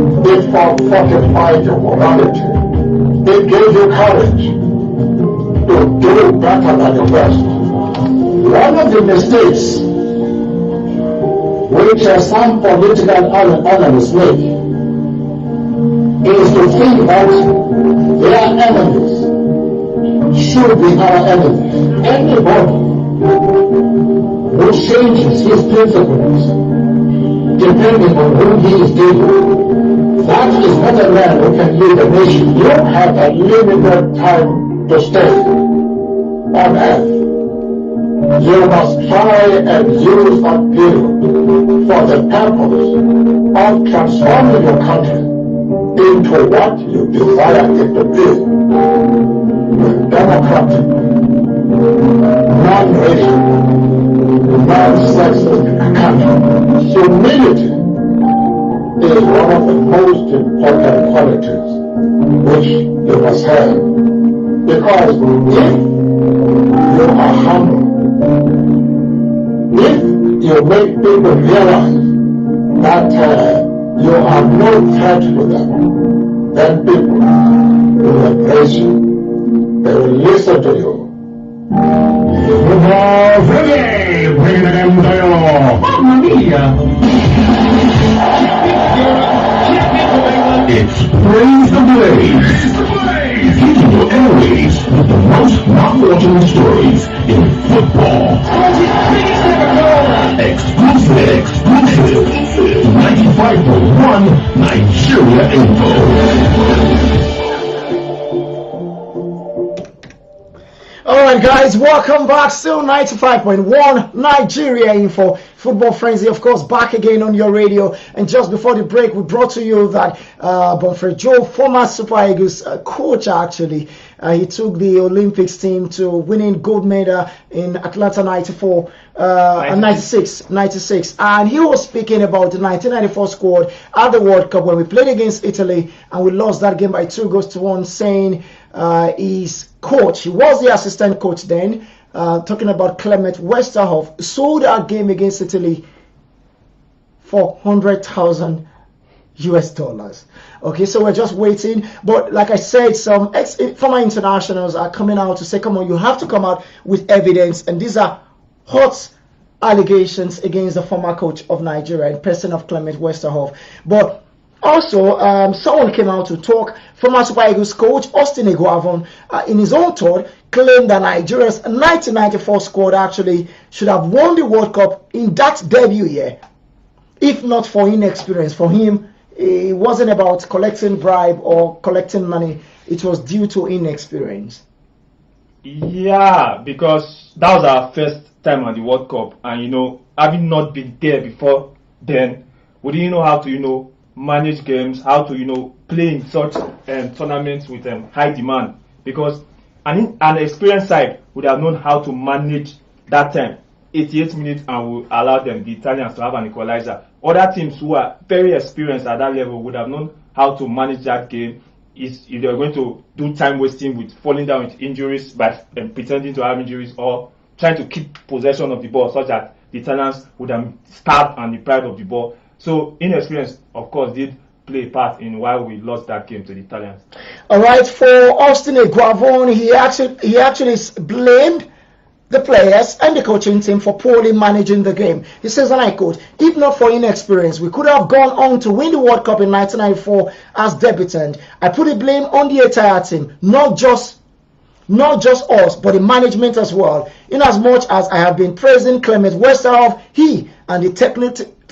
It fortified your morality. It gave you courage to do better than the rest. One of the mistakes which some political analysts make is to think that their enemies should be our enemies. Anybody who changes his principles depending on whom he is dealing with, that is not a man who can lead a nation. You have a limited time to stay on earth. You must try and use that period for the purpose of transforming your country into what you desire it to be. Democratic, non-racial, non-sexist country. Humility is one of the most important qualities which you must have. Because if you are humble, if you make people realize that you are no threat to them, then people will embrace you. They will listen to you. It's Praise the Blaze. Keeping your airways with the most mouth-watering stories in football. Exclusive. 95.1 Nigeria Info. Alright guys, welcome back. Still 95.1 Nigeria Info. Football Frenzy, of course, back again on your radio. And just before the break, we brought to you that Bonfred Joe, former Super Eagles coach, actually, he took the Olympics team to winning gold medal in Atlanta 96. And he was speaking about the 1994 squad at the World Cup when we played against Italy and we lost that game by 2-1, saying his coach, he was the assistant coach then, talking about Clement Westerhoff, sold our game against Italy for $100,000 US. Okay, so we're just waiting. But like I said, some former internationals are coming out to say, come on, you have to come out with evidence. And these are hot allegations against the former coach of Nigeria in person of Clement Westerhoff. But also, someone came out to talk. Former Super Eagles coach Austin Eguavon, in his own thought, claimed that Nigeria's 1994 squad actually should have won the World Cup in that debut year, if not for inexperience. For him, it wasn't about collecting bribe or collecting money. It was due to inexperience. Yeah, because that was our first time at the World Cup, and having not been there before then, we didn't know how to manage games, how to play in such tournaments with high demand, because an experienced side would have known how to manage that time, 88 minutes, and will allow them, the Italians, to have an equalizer. Other teams who are very experienced at that level would have known how to manage that game. If they were going to do time wasting with falling down with injuries by pretending to have injuries, or trying to keep possession of the ball, such that the Italians would have starved and deprived of the ball. So inexperience, of course, did play a part in why we lost that game to the Italians. All right, for Austin Eguavon, he actually blamed the players and the coaching team for poorly managing the game. He says, and I quote, "If not for inexperience, we could have gone on to win the World Cup in 1994 as debutant. I put the blame on the entire team, not just us, but the management as well. In as much as I have been praising Clement Westerhoff, he and the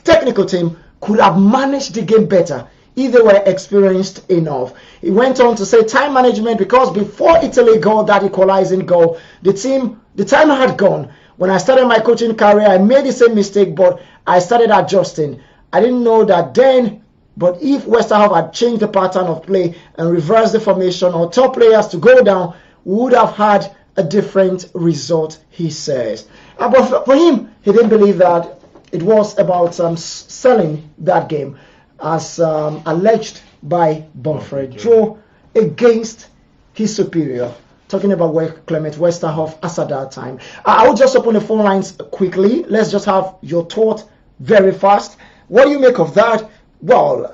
technical team could have managed the game better if they were experienced enough." He went on to say time management, because before Italy got that equalizing goal, the time had gone. When I started my coaching career, I made the same mistake, but I started adjusting. I didn't know that then, but if Westerhoff had changed the pattern of play and reversed the formation or top players to go down, we would have had a different result, he says. But for him, he didn't believe that it was about selling that game, as alleged by Bonfred Joe against his superior, talking about Clement Westerhoff as at that time. I will just open the phone lines quickly. Let's just have your thought very fast. What do you make of that? Well,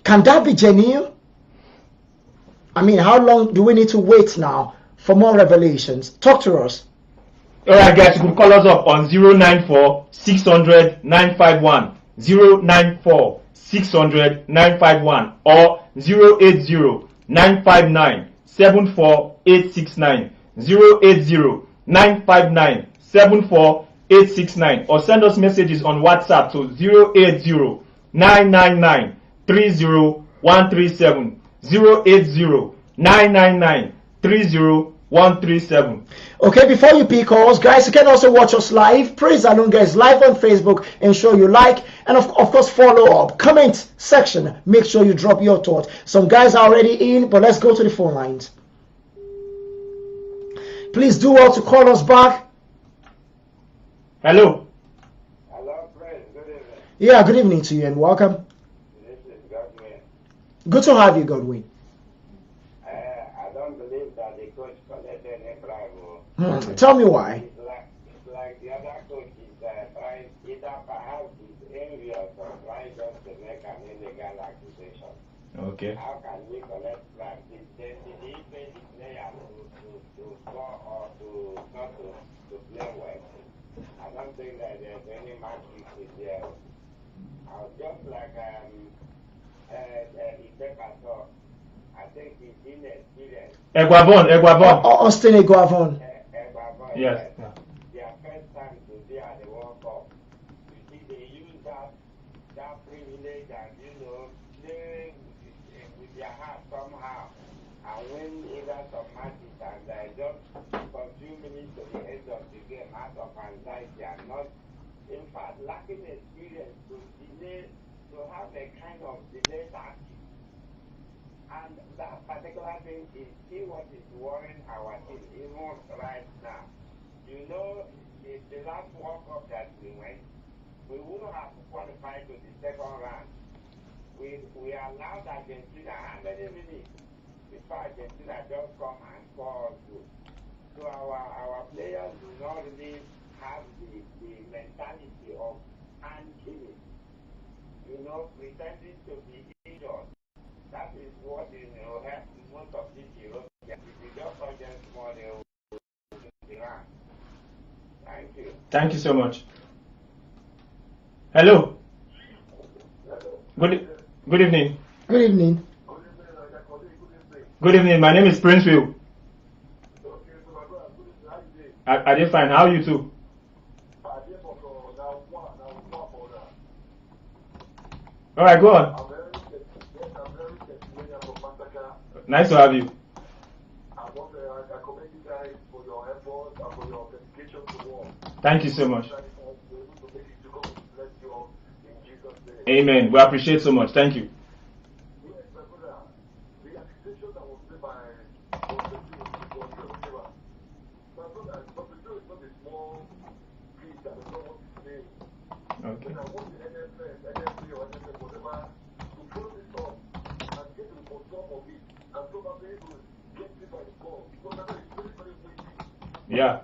Can that be genuine? I mean, how long do we need to wait now for more revelations? Talk to us. Alright guys, you can call us up on 094 600 951, 094 600 951 or 080 959 74869, 080 959 74869, or send us messages on WhatsApp to 080 999 30137, 080 999 30137. Okay, before you pick calls, guys, you can also watch us live. Praise Alonge is live on Facebook. Ensure you like and of course follow up. Comment section. Make sure you drop your thought. Some guys are already in, but let's go to the phone lines. Please do well to call us back. Hello. Hello, friend. Good evening. Yeah, good evening to you and welcome. This is Godwin. Good to have you, Godwin. I don't believe that the coach collected any bribe. Tell me why. It's like the other coach is trying, either perhaps he's envious or trying just to make an illegal accusation. Okay. How can we collect bribe? Did he pay the player to score or to play well? I don't think that there's any match fixing there. I was just like the paper saw. I think he's inexperienced. Eguavon. Austin Eguavon. Yes. Their first time to be at the World Cup. You see, they use that privilege and, play with their heart somehow and win either some matches and just for 2 minutes to the end of the game out of anxiety and not, in fact, lacking experience to have a kind of delay tactic. And that particular thing is still what is worrying our team even right now. The last World Cup that we went, we wouldn't have qualified to the second round. We allowed Argentina how many minutes before Argentina just come and score us good. So our players do not really have the mentality of hand killing, pretending to be injured. That is what helps most of these heroes. If you just urgent more, they will run. Thank you. Thank you so much. Hello. Good evening. Good evening. Good evening. My name is Prince Will. I did fine. How are you too? All right, go on. Nice to have you. Thank you so much. Amen. We appreciate so much. Thank you. Okay. Yeah.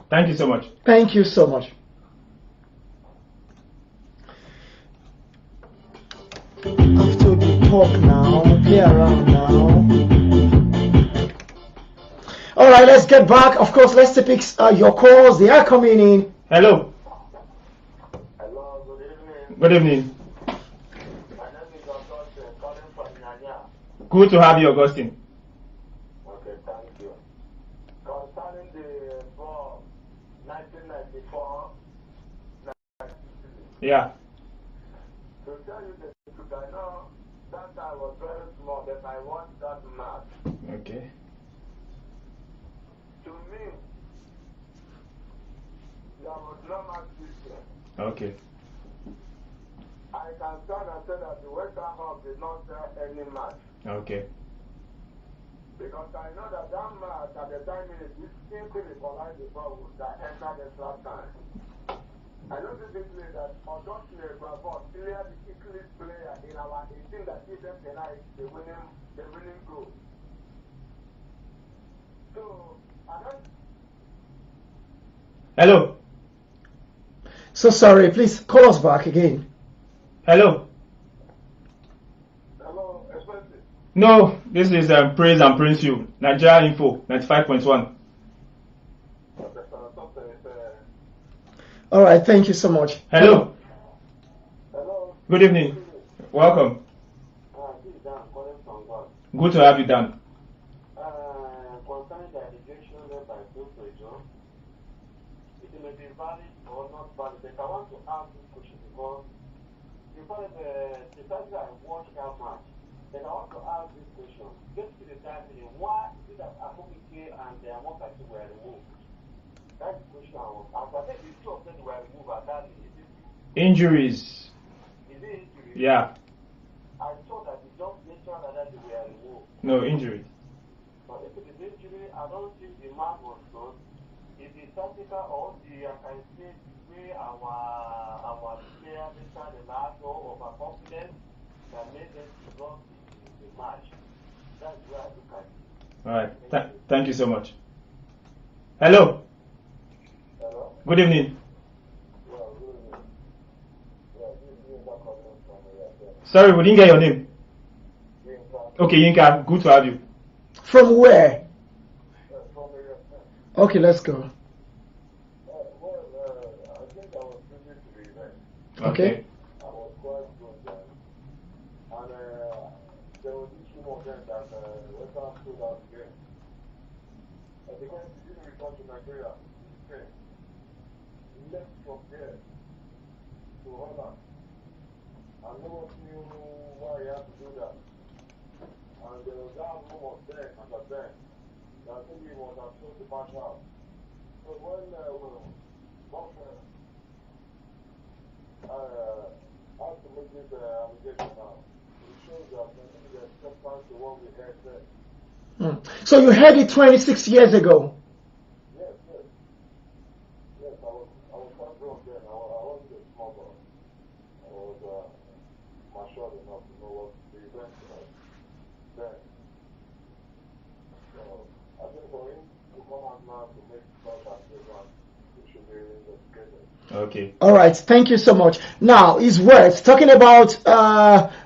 Thank you so much. Thank you so much. After the talk now, play around now. All right, let's get back. Of course, let's take your calls. They are coming in. Hello. Hello, good evening. Good evening. My name is Augustine, calling from Nigeria. Good to have you, Augustine. Okay, thank you. Concerning the ball 1994, Yeah. to tell you the truth, I know that I was was very small, but I watched that match. Okay. To me, there was no match difference. Okay. I can stand and say that the Western Hub did not sell any match. Okay. Because I know that match at the time it simply equalized the ball that entered the extra time. I know vividly that unfortunately Bravo cleared the Italy player in our 18 that gave them tonight the winning goal. So I don't. Hello. So sorry, please call us back again. Hello. Hello, expensive. No, this is Praise and Prince You, Nigeria Info 95.1. All right, thank you so much. Hello. Hello. Good evening. Welcome. This is Dan calling from God. Good to have you, Dan. Concerning the allegation led by Bill Prejo, it may be valid or not valid, but I want to ask this question because precisely I watched that match, and I want to ask this question. Get to the time, why is it that Amoke and the Amokati were removed? That's the question I was asking. I think the two of them were removed at that day. Injuries. Is it injury? Yeah. I thought that it's just natural that they were removed. No, injuries. But if it is injury, I don't think the man was good. Is it tactical or the I can say the way our player later the last goal overconfidence that made them to lose the match? That's the way I look at it. All right. Thank you so much. Hello. Hello? Good evening. Well, good evening. Yeah, this is Yinka calling from here. Sorry, we didn't get your name. Yinka, Okay, Yinka. Good to have you. From where? from here. Okay, let's go. I think I was busy to the event. Okay. I was quite good then. And there was this rumor then that Western stood out again. Because he didn't return to Nigeria, he left from there to Holland. And no one knew why he had to do that. And there was that rumor then, and then, that maybe he was supposed to back out. So when Buffett had to make this allegation now, it shows that maybe there's acceptance to what we heard then. So you heard it 26 years ago. Yes. Yes, I was quite grown then. I wasn't a small boy. I was matured enough to know what the event was then. So I think for him to come out now to make such a statement, it should be investigated. Okay. All right, thank you so much. Now, his words, talking about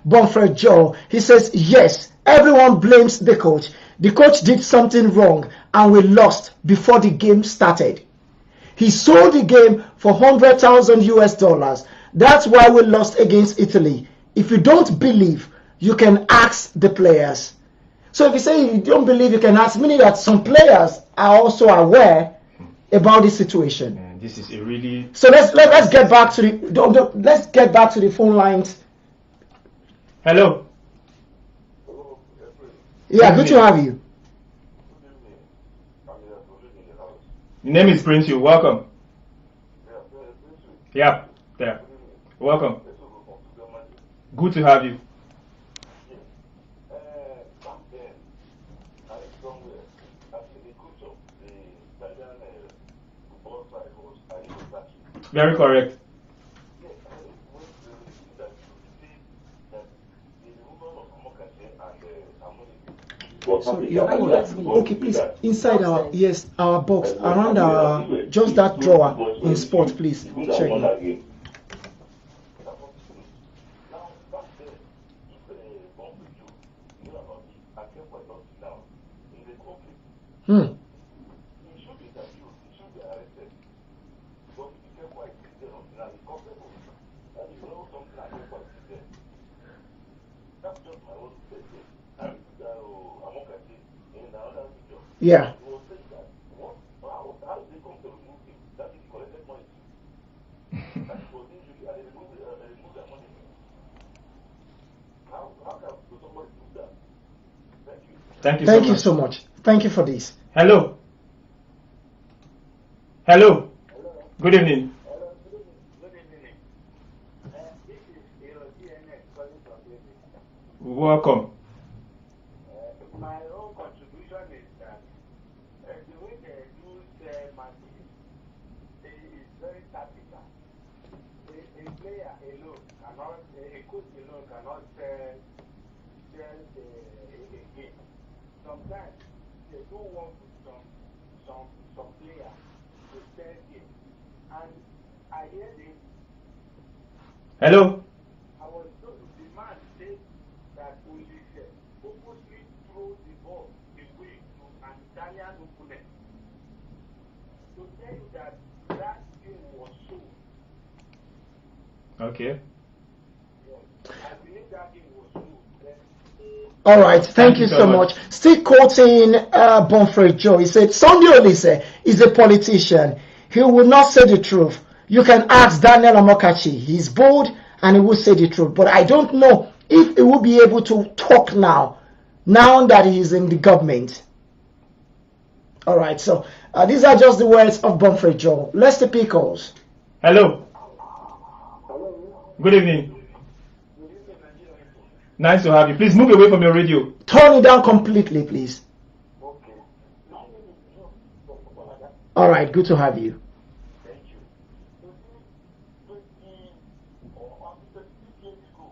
Bonfred Joe, he says, yes, everyone blames the coach. The coach did something wrong and we lost before the game started. He sold the game for 100,000 US dollars. That's why we lost against Italy. If you don't believe, you can ask the players. So if you say you don't believe, you can ask, meaning that some players are also aware about the situation. And this is a really. So let's get back to the phone lines. Hello. Hello, April. Yeah, good to have you. Good evening. I'm here to live in the house. The name is Prince You. Welcome. Yeah, this week. Yeah. There. Good evening. Welcome. This will go to the magic. Good to have you. Yes. Back then, I read somewhere, actually the coach of the Nigerian football side was Alonge. Very correct. Yes, I think when they see that you say that the removal of Amokase and Sorry, okay, please, inside our box, around our, just that drawer in sport, please, check. Now, back then, if Bonfred Joe knew about it and kept quiet up till now, in the conflict, he should be interviewed, he should be arrested. Because if he kept quiet till then up till now, the conflict was, that is not something I kept quiet till then. That's just my own statement. And Amokase in another video, Yeah. he was saying that, how did they come to remove him? That is collected money. That was injury and they removed their money. How can somebody do Thank you Thank so you much. so much. Thank you for this. Hello. Hello. Good evening. Hello, good evening. This is DNS calling from David. Welcome. My own contribution is that the way they do matches is very tactical. A player alone cannot, a coach alone cannot sell a game. Sometimes they do work with some players to sell game. And I hear this. Hello. I was told the man said that Olise purposely throw the ball away to an Italian opponent to tell you that game was sold. Okay. Yes. I believe that game was sold. All right, thank you so much. Still quoting Bonfred Joe, he said, Sunday Olise is a politician. He will not say the truth. You can ask Daniel Amokachi. He's bold and he will say the truth. But I don't know if he will be able to talk now that he is in the government. All right, so these are just the words of Bonfred Joe. Let's take calls. Hello. Hello. Good evening. Good evening, Nigeria Info. Nice to have you. Please move away from your radio. Turn it down completely, please. Okay. My name is Joe from Popolaga. All right, good to have you. Thank you. You see, 26 years ago,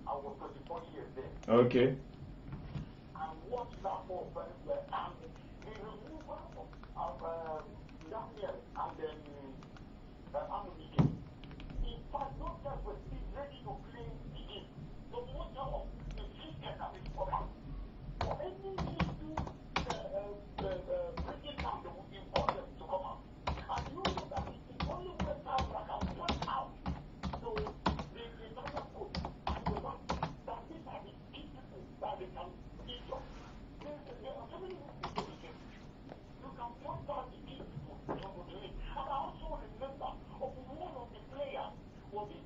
I was 24 years then. Okay. And watched that ball very well. And the removal of Daniel and then Alonge. In fact, those guys were still ready to play the game. So what of the system that is common? For any issue, breaking down, they would import them to come out. And you know that it's the only way out that can point out to the Italian coach and the man that these are the key people that they can feature. There are so many people to the game. You can point out the key people to the league. And I also remember of one of the players, was it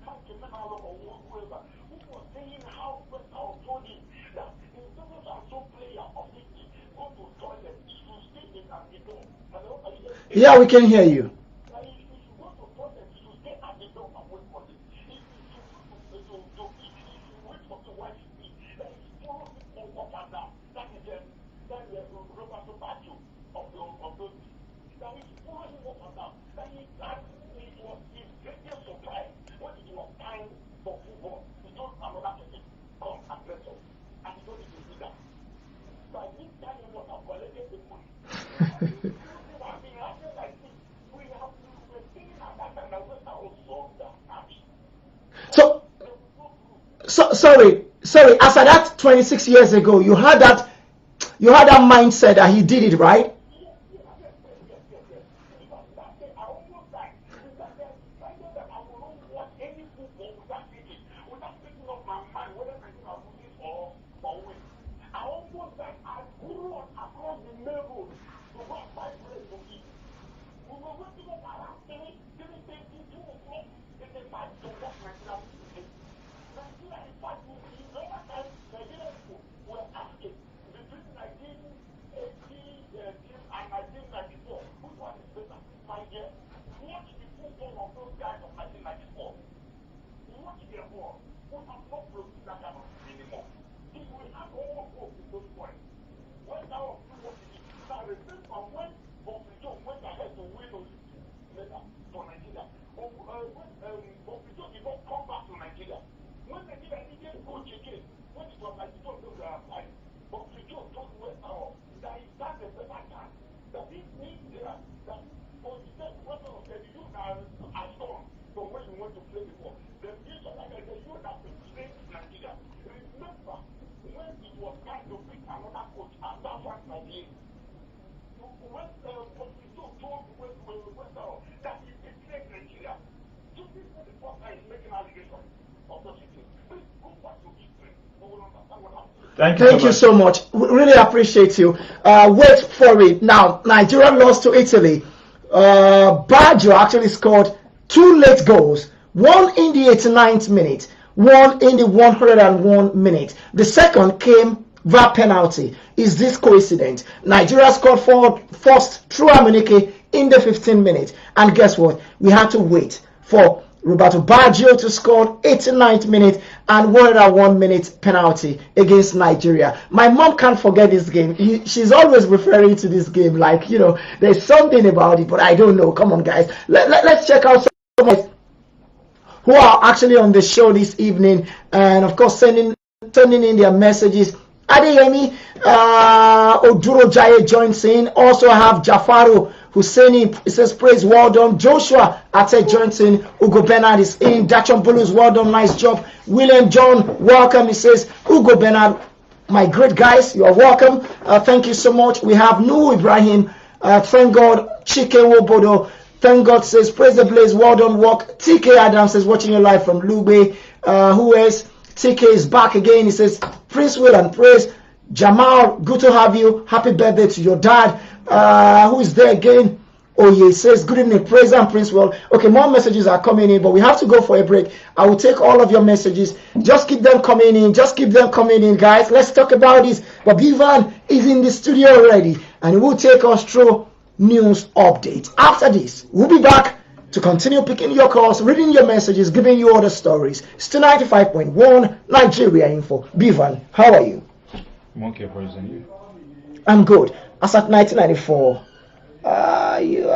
Mike Menalo or whoever, who was saying how Westhouse told him that in terms of some player of the team, go to toilet, he should stay in at the door. Hello? Are you there? Yeah, we can hear you. He should go to toilet, he should stay at the door and wait for it. If he should go to eat, he should wait for the wife to eat. Then he follow people up and down. That is Roberto Baggio of those days. That is follow him up and down. It was his greatest surprise when it was time for football. He told another person, come and dress up. And he told him to do that. So I think that is what I've collected the money. I mean, I feel like we were thinking at that time that Westhouse sold that match. So sorry. As at that 26 years ago, you had that mindset that he did it, right? Thank you so much. We really appreciate you. Wait for it. Now, Nigeria lost to Italy. Baggio actually scored 2 late goals, one in the 89th minute, one in the 101 minute. The second came VAR penalty. Is this coincidence? Nigeria scored first through Amunike in the 15th minute. And guess what? We had to wait for Roberto Baggio to score 89th minute and 101 minute penalty against Nigeria. My mom can't forget this game. She's always referring to this game like, there's something about it, but I don't know. Come on, guys. Let's check out some of who are actually on the show this evening, and of course sending in their messages. Adeyemi Oduro Jaye joins in. Also I have Jafaru Husseini, it says praise, well done. Joshua Ate joins in. Ugo Bernard is in. Dachon Bulus, well done, nice job. William John, welcome. He says, Ugo Bernard, my great guys, you are welcome. Thank you so much. We have Nu Ibrahim, thank God. Chike Wobodo, thank God, says praise the blaze, well done work. TK Adams says watching you live from Lube. Who else? TK is back again. He says Prince Will and praise. Jamal, good to have you. Happy birthday to your dad. Who is there again? Oh yeah, says good evening, praise and Prince Will. Okay, more messages are coming in, but we have to go for a break. I will take all of your messages. Just keep them coming in. Just keep them coming in, guys. Let's talk about this. But Bivan is in the studio already, and he will take us through news updates. After this, we'll be back to continue picking your calls, reading your messages, giving you all the stories. It's 95.1 Nigeria Info. Bivan, how are you? I'm okay, praise you. I'm good. As at 1994, are you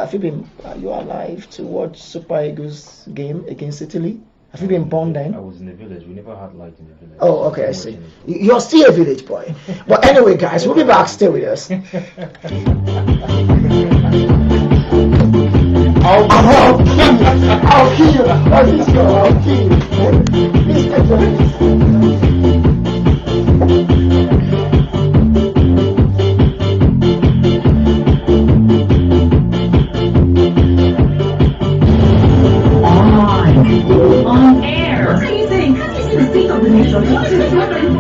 alive to watch Super Eagles game against Italy? Have you been born then? I was in the village. We never had light in the village. Oh, okay, I see. You're still a village boy. But anyway, guys, we'll be back. Stay with us. I'll kill you. I'll kill you. On air. What are you saying? Can't you see the speed combination?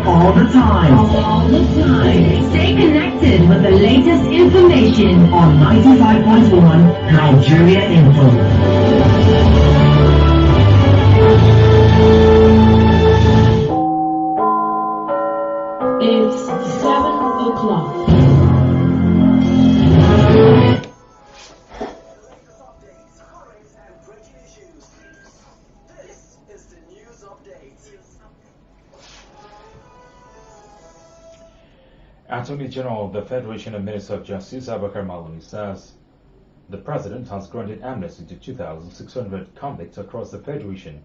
All the time. All the time. Stay connected with the latest information on 95.1 Nigeria Info. It's 7 o'clock. Attorney General of the Federation and Minister of Justice Abubakar Malami says the President has granted amnesty to 2,600 convicts across the Federation.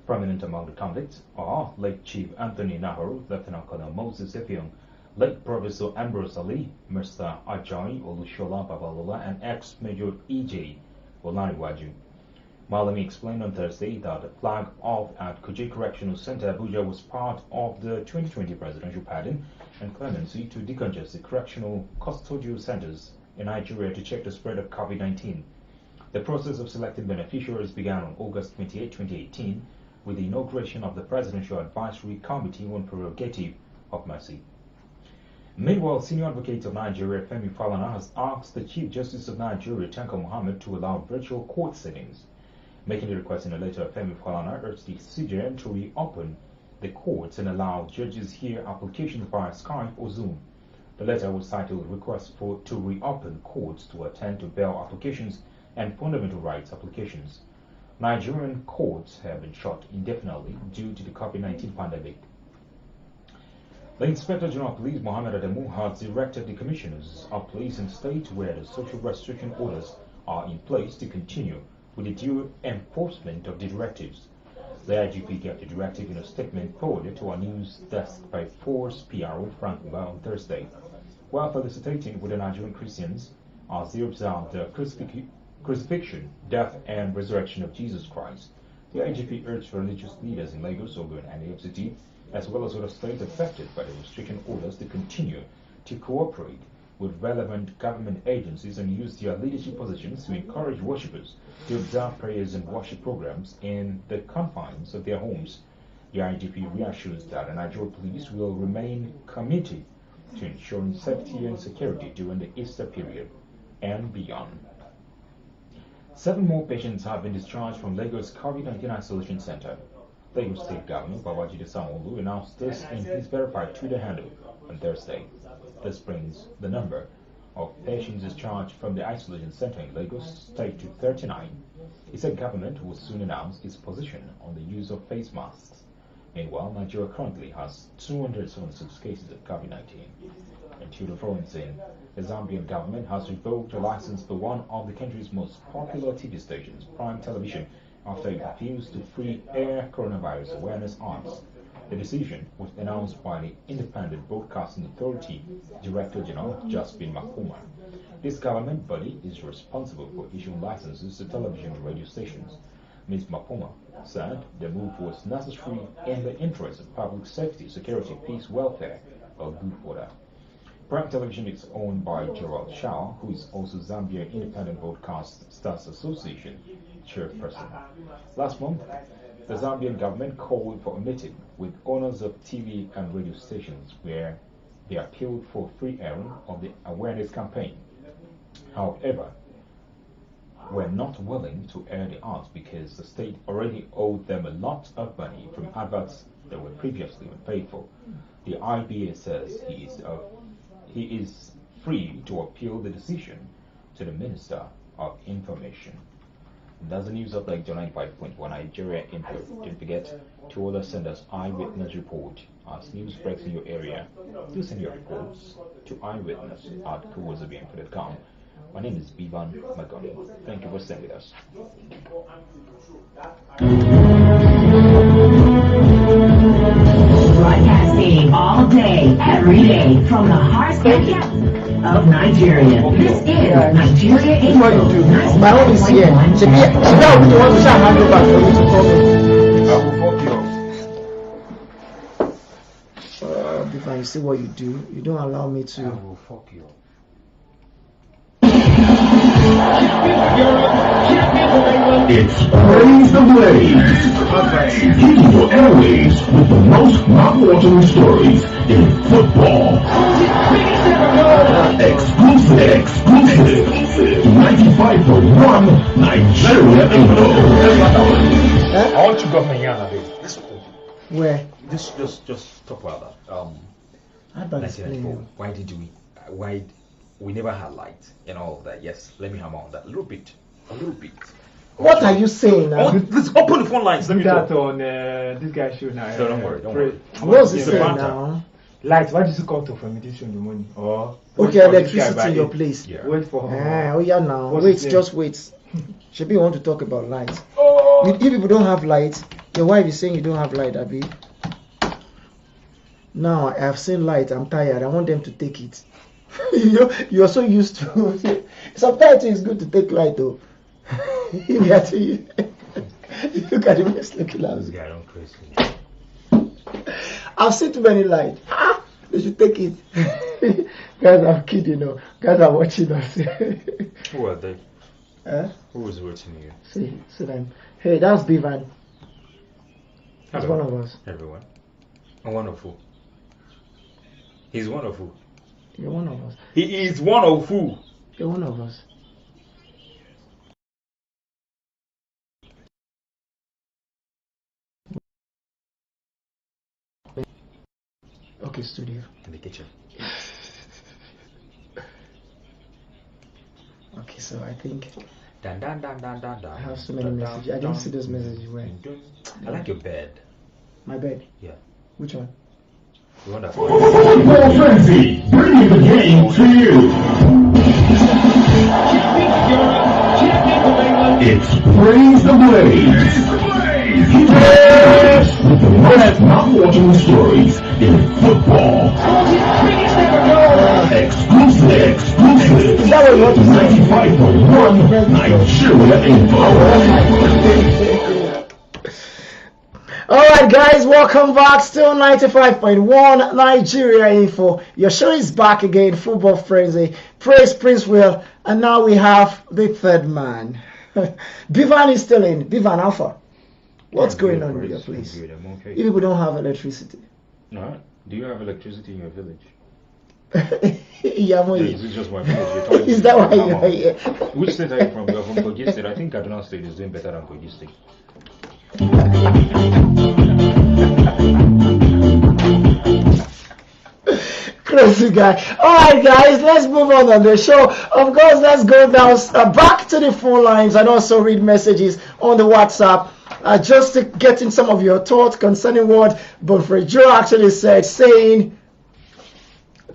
Prominent among the convicts are late Chief Anthony Nahoro, Lieutenant Colonel Moses Effiong, late Professor Ambrose Ali, Mr. Ajayi Olushola Babalola, and ex-Major E.J. Olariwaju. Malami explained on Thursday that the flag off at Kuje Correctional Center Abuja was part of the 2020 presidential pardon and clemency to decongest the correctional custodial centers in Nigeria to check the spread of COVID-19. The process of selecting beneficiaries began on August 28, 2018, with the inauguration of the Presidential Advisory Committee on Prerogative of Mercy. Meanwhile, Senior Advocate of Nigeria Femi Falana has asked the Chief Justice of Nigeria Tanko Mohammed to allow virtual court sittings. Making the request in a letter, Femi Falana urged the CJN to reopen the courts and allow judges hear applications via Skype or Zoom. The letter was titled Request to Reopen Courts to Attend to Bail Applications and Fundamental Rights Applications. Nigerian courts have been shut indefinitely due to the COVID-19 pandemic. The Inspector General of Police, Mohammed Adamu, has directed the commissioners of police in states where the social restriction orders are in place to continue with the due enforcement of the directives. The IGP gave the directive in a statement forwarded to our news desk by Force PRO Frank Mba on Thursday, while felicitating with the Nigerian Christians as they observe the crucifixion, death, and resurrection of Jesus Christ. The IGP urged religious leaders in Lagos, Ogun, and AFCT, as well as other states affected by the restriction orders, to continue to cooperate with relevant government agencies and use their leadership positions to encourage worshippers to observe prayers and worship programs in the confines of their homes. The IGP reassures that the Nigerian police will remain committed to ensuring safety and security during the Easter period and beyond. 7 more patients have been discharged from Lagos COVID-19 Isolation Center. Lagos State Governor Babajide Sanwo-Olu announced this in his verified Twitter handle. on Thursday. This brings the number of patients discharged from the isolation center in Lagos State to 39. He said government will soon announce its position on the use of face masks. Meanwhile, Nigeria currently has 276 cases of COVID-19. And to the foreign scene, the Zambian government has revoked a license for one of the country's most popular TV stations, Prime Television, after it refused to free air coronavirus awareness ads. The decision was announced by the Independent Broadcasting Authority Director General Jasbin Makoma. This government body is responsible for issuing licenses to television and radio stations. Ms. Makoma said the move was necessary in the interest of public safety, security, peace, welfare, or good order. Prime Television is owned by Gerald Shaw, who is also Zambia Independent Broadcast Stars Association chairperson. Last month, the Zambian government called for a meeting with owners of TV and radio stations where they appealed for free airing of the awareness campaign. However, were not willing to air the ads because the state already owed them a lot of money from adverts that were previously unpaid for. The IBA says he is free to appeal the decision to the Minister of Information. And that's the news of like 95.1 Nigeria Info. Don't forget to always send us eyewitness report as news breaks in your area. Do send your reports to eyewitness@kuwazabianfo.com. My name is Bivan Magoni. Thank you for staying with us. Broadcasting all day, every day, from the heart and capital of Nigeria. This is Nigeria Info. My own is here. She be the one to share hand over for you to come in. Before you see what you do, you don't allow me to. I will fuck you up. It's Praise the Blaze. Hitting your airwaves with the most mouth-watering stories in football. Exclusive. 95.1 Nigeria Info. I want you government here now, baby. Where? Just talk about that. Why we never had light and all of that? Yes, let me hammer on that a little bit. What are you saying now? Let's open the phone lines. Let me that talk. on this guy's show now. No, don't worry. What's he It's a saying banter. now? Light, why did you come to from this show in the morning? Or Okay, electricity in your place. Yeah. wait for Oh yeah, now What's wait, his name? just wait. Shebi you want to talk about light. Oh. If people don't have light, your wife is saying you don't have light, Abi. Now I have seen light. I'm tired. I want them to take it. You're so used to. Sometimes it's good to take light, though. You got to. Look at the way it's looking like. This guy don't crazy. I've seen too many lights. They should take it. Guys, I'm kidding. No, guys are watching us. Who are they? Huh? Who is watching you? See them. Hey, that's Bivan. He's Hello. one of us. Everyone. I'm one of who? He's one of who? You're one of us. He is one of who? You're one of us. Okay, studio. In the kitchen. Okay, so I think Dan. I have so many messages. I didn't see those messages. Where? I like your bed. My bed. Yeah. Which one? You want that? Football Frenzy, bringing the game to you. It's Praise the Blaze. With the most mouth-watering stories in football. Exclusive. Is that what you want to say? 95.1 Nigeria Info. Alright guys, welcome back. Still 95.1 Nigeria Info. Your show is back again, Football Frenzy. Praise Prince Will. And now we have the third man. Bivan is still in. Bivan Alpha. What's going on with your place? I'm okay. You people don't have electricity. No. Do you have electricity in your village? Yeah, This is just my village. You're talking is to that me. why Come you're on. here? Which state are you from? You're from Kogi State. I think Kaduna State is doing better than Kogi State. Crazy guy. Alright guys, let's move on the show. Of course, let's go now back to the phone lines and also read messages on the WhatsApp. Just to get in some of your thoughts concerning what Bonfrey Joe actually said, saying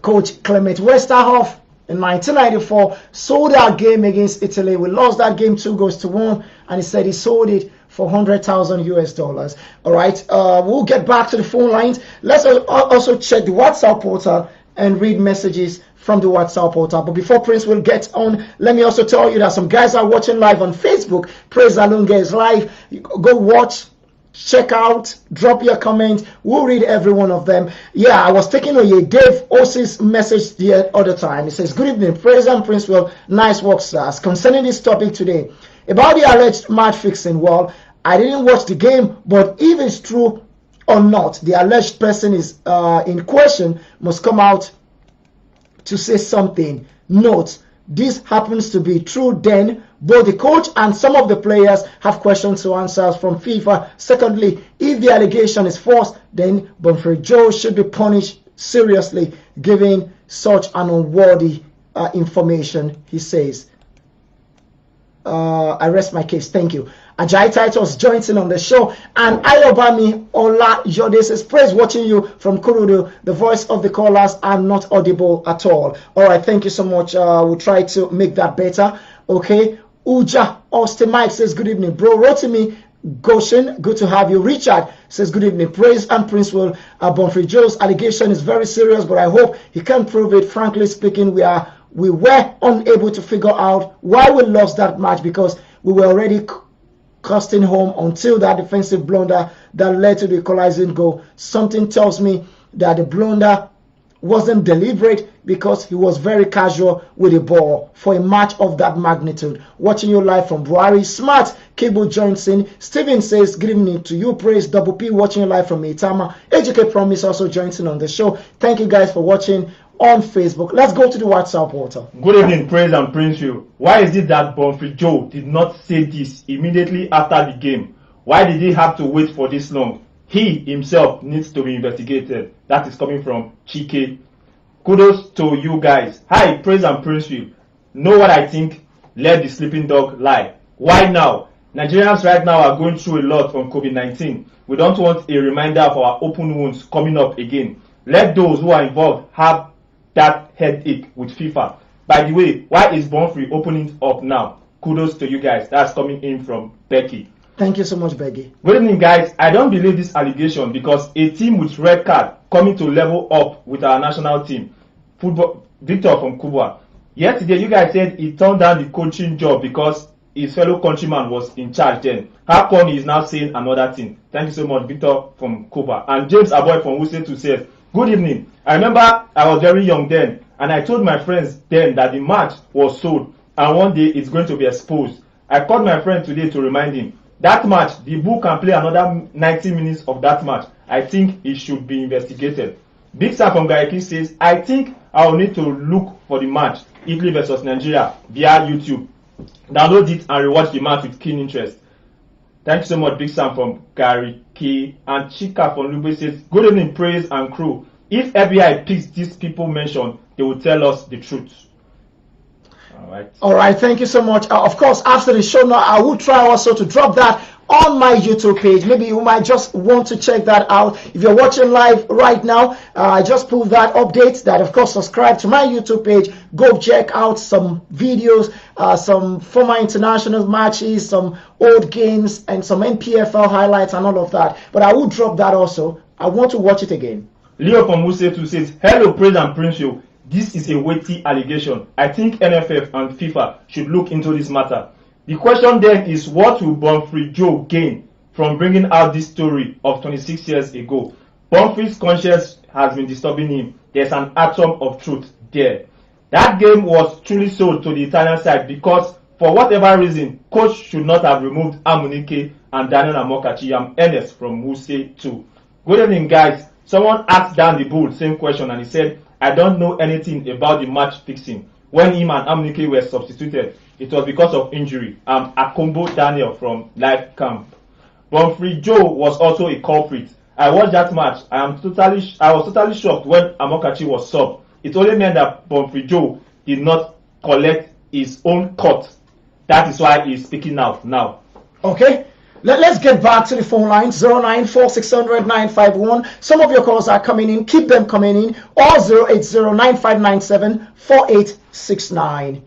Coach Clement Westerhoff in 1994 sold our game against Italy. We lost that game 2-1, and he said he sold it for $100,000 US. All right, we'll get back to the phone lines. Let's also check the WhatsApp portal and read messages from the WhatsApp portal. But before Prince will get on, let me also tell you that some guys are watching live on Facebook. Praise Alonge is live. Go watch, check out, drop your comment. We'll read every one of them. Yeah, I was taking away Dave Osis' message the other time. He says, good evening, Praise and Prince Will. Nice work, stars. Concerning this topic today, about the alleged match fixing, well, I didn't watch the game, but if it's true or not, the alleged person is in question must come out to say something. Note, this happens to be true, then both the coach and some of the players have questions to answer from FIFA. Secondly, if the allegation is false, then Bonfrey Joe should be punished seriously, giving such an unworthy information, he says. I rest my case. Thank you. Ajay Titus joins in on the show, and Ayobami Ola Jode says, praise watching you from Kurudu. The voice of the callers are not audible at all. All right, thank you so much. We'll try to make that better. Okay. Uja Austin Mike says, good evening, bro. Rotimi Goshen, good to have you. Richard says, good evening, Praise and Prince Will. Bonfrey Joe's allegation is very serious, but I hope he can prove it. Frankly speaking, we were unable to figure out why we lost that match, because we were already costing home until that defensive blunder that led to the equalizing goal. Something tells me that the blunder wasn't deliberate, because he was very casual with the ball for a match of that magnitude. Watching you live from Buhari. Smart Cable joins in. Steven says, good evening to you, Praise. Double P watching you live from Itama. AJK Promise also joins in on the show. Thank you guys for watching on Facebook. Let's go to the WhatsApp portal. Good evening, Praise and Prince Will. Why is it that Bonfrey Joe did not say this immediately after the game? Why did he have to wait for this long? He himself needs to be investigated. That is coming from Chike. Kudos to you guys. Hi, Praise and Prince Will. Know what I think? Let the sleeping dog lie. Why now? Nigerians right now are going through a lot from COVID-19. We don't want a reminder of our open wounds coming up again. Let those who are involved have that headache with FIFA. By the way, why is Bonfrey opening up now? Kudos to you guys. That's coming in from Becky. Thank you so much, Becky. Good evening, guys. I don't believe this allegation, because a team with red card coming to level up with our national team. Football Victor from Cuba. Yesterday, you guys said he turned down the coaching job because his fellow countryman was in charge then. How come he is now saying another thing? Thank you so much, Victor from Cuba. And James Aboy from Wuse to says, good evening. I remember I was very young then, and I told my friends then that the match was sold, and one day it's going to be exposed. I called my friend today to remind him. That match, the Bull can play another 90 minutes of that match. I think it should be investigated. Big Sam from Gaiki says, I think I will need to look for the match, Italy versus Nigeria, via YouTube. Download it and rewatch the match with keen interest. Thank you so much, Big Sam from Gaiki. And Chika from Lube says, good evening, Praise and crew. If FBI picks these people mentioned, they will tell us the truth. All right, thank you so much. Of course, after the show now, I will try also to drop that on my YouTube page. Maybe you might just want to check that out. If you're watching live right now, I just pulled that update that, of course, subscribe to my YouTube page. Go check out some videos, some former international matches, some old games, and some NPFL highlights and all of that. But I will drop that also. I want to watch it again. Leo from Musetu says, hello, Praise and Prince Show. This is a weighty allegation. I think NFF and FIFA should look into this matter. The question then is, what will Bonfrey Joe gain from bringing out this story of 26 years ago? Bonfrey's conscience has been disturbing him. There's an atom of truth there. That game was truly sold to the Italian side because, for whatever reason, coach should not have removed Amunike and Daniel Amokachi. I'm Ernest from Wuse too. Good evening, guys. Someone asked Dan the Bull same question, and he said, I don't know anything about the match fixing. When him and Amunike were substituted, it was because of injury. I'm Akombo Daniel from Live Camp. Bonfrey Joe was also a culprit. I watched that match. I was totally shocked when Amokachi was subbed. it only meant that Pomfrey Joe did not collect his own cut. That is why he's speaking out now. Okay. Let's get back to the phone line 094600951. Some of your calls are coming in. Keep them coming in. Or 08095974869.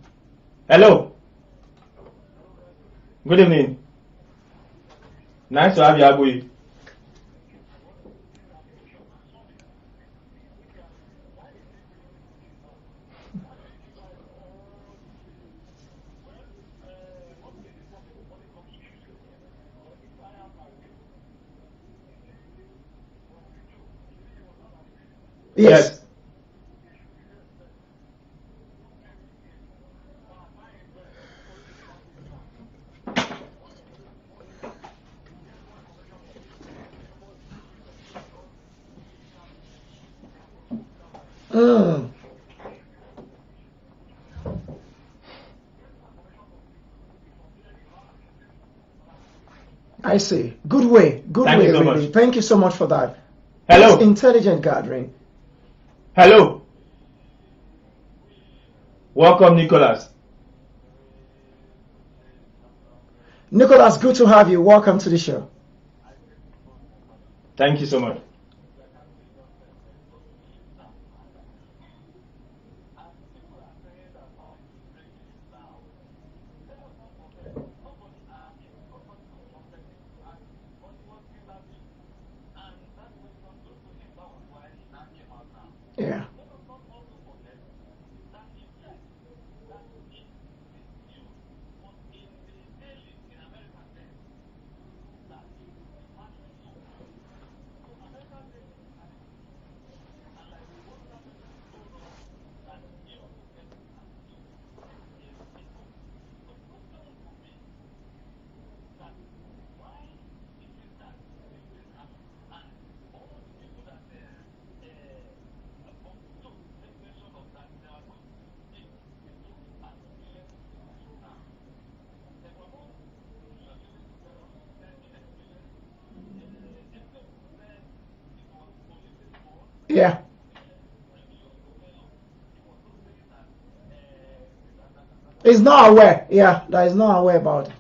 Hello. Good evening. Nice to have you, Agui. Yes. Mm. I see. Good way. Good Thank way, you so really. much. Thank you so much for that. Hello. It's intelligent gathering. Hello. Welcome, Nicholas. Nicholas, good to have you. Welcome to the show. Thank you so much. Yeah. Yeah. He's not aware. Yeah, that is not aware about it.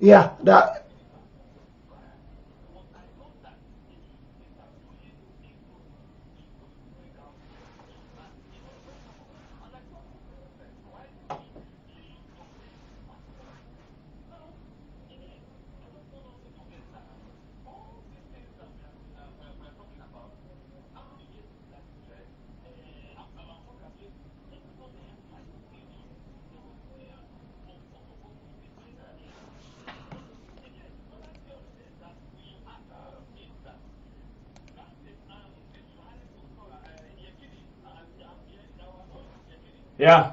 Yeah, that. Yeah.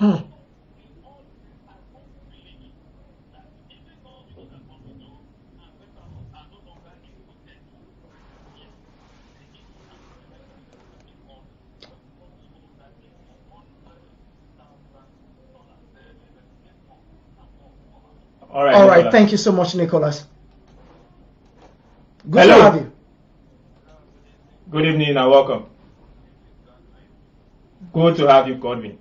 Hmm. All right. All right. Nicholas. Thank you so much, Nicholas. Good Hello. to have you. Good evening and welcome. Good to have you, Godwin.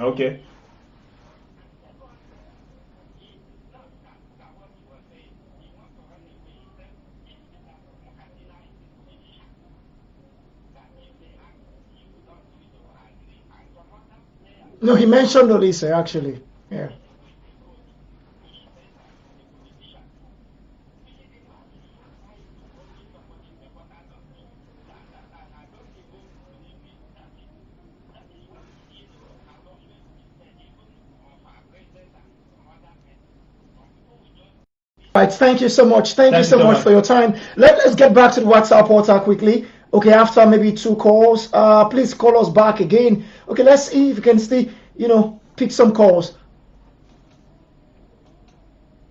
Okay. No, he mentioned Olise actually. Yeah. Right, thank you so much. Thank you so much for your time. Let's get back to the WhatsApp portal quickly. Okay, after maybe 2 calls, please call us back again. Okay, let's see if we can still, pick some calls.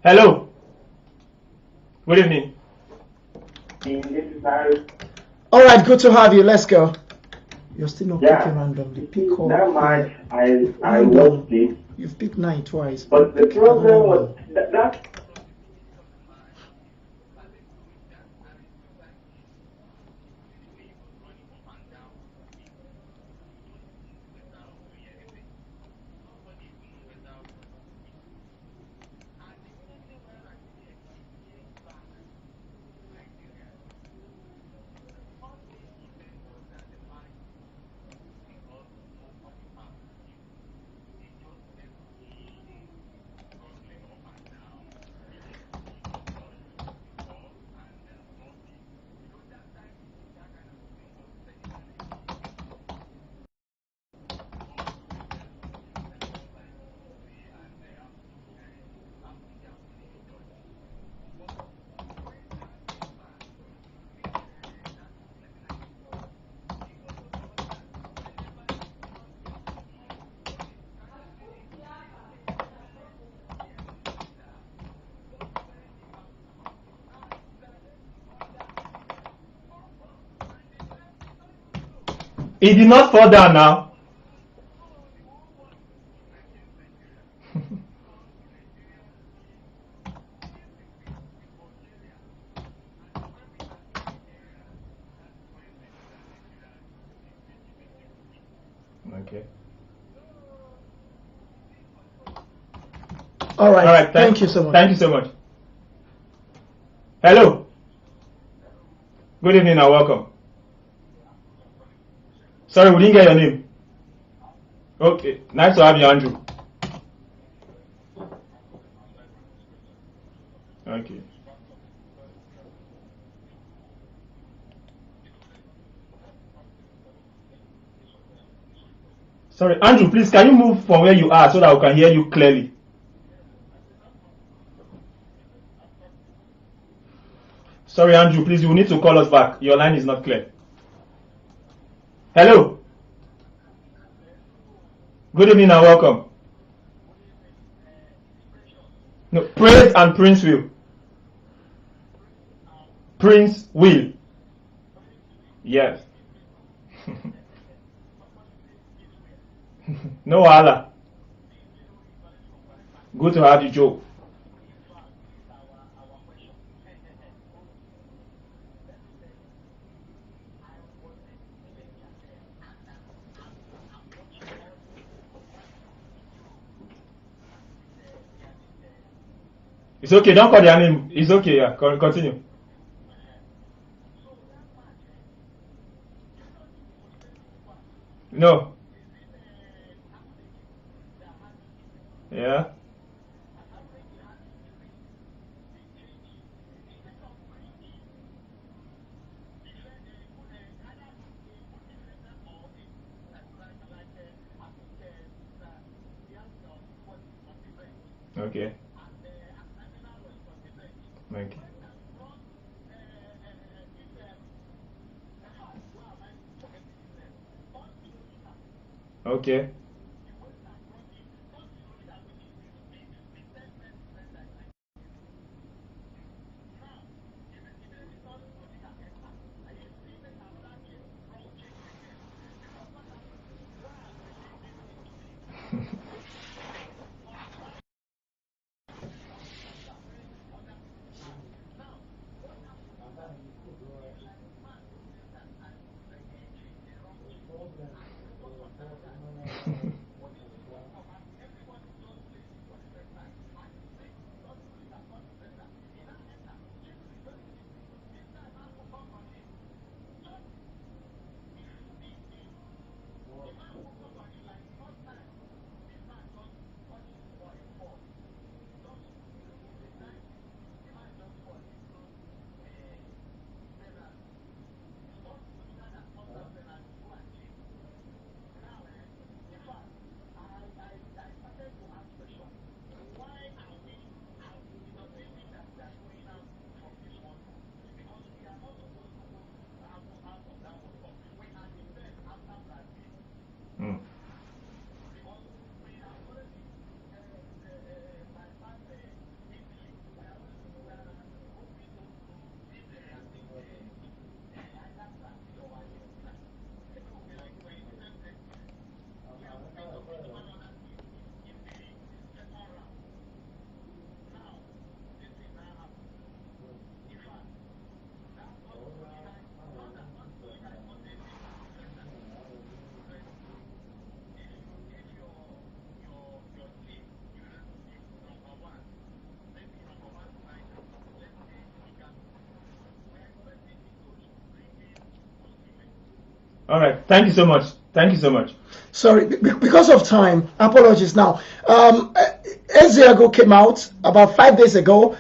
Hello. Good evening. All right, good to have you. Let's go. You're still not picking randomly. Pick call. That match, I watched it. You've picked 9 twice. But the problem was that He did not fall down now. Okay. All right. All right. Thank you so much. Thank you so much. Hello. Good evening and welcome. Sorry, we didn't get your name. Okay. Nice to have you, Andrew. Okay. Sorry, Andrew, please, can you move from where you are so that we can hear you clearly? Sorry, Andrew, please, you will need to call us back. Your line is not clear. Hello. Good evening and welcome. No, Praise and Prince Will. Prince Will. Yes. No wahala. Good to have you, Joe. It's okay. Don't call their name. It's okay. Yeah. Continue. No. Yeah. Okay. Okay. Okay. Mm. All right. Thank you so much. Thank you so much. Sorry, because of time, apologies now. Ezeago came out about 5 days ago,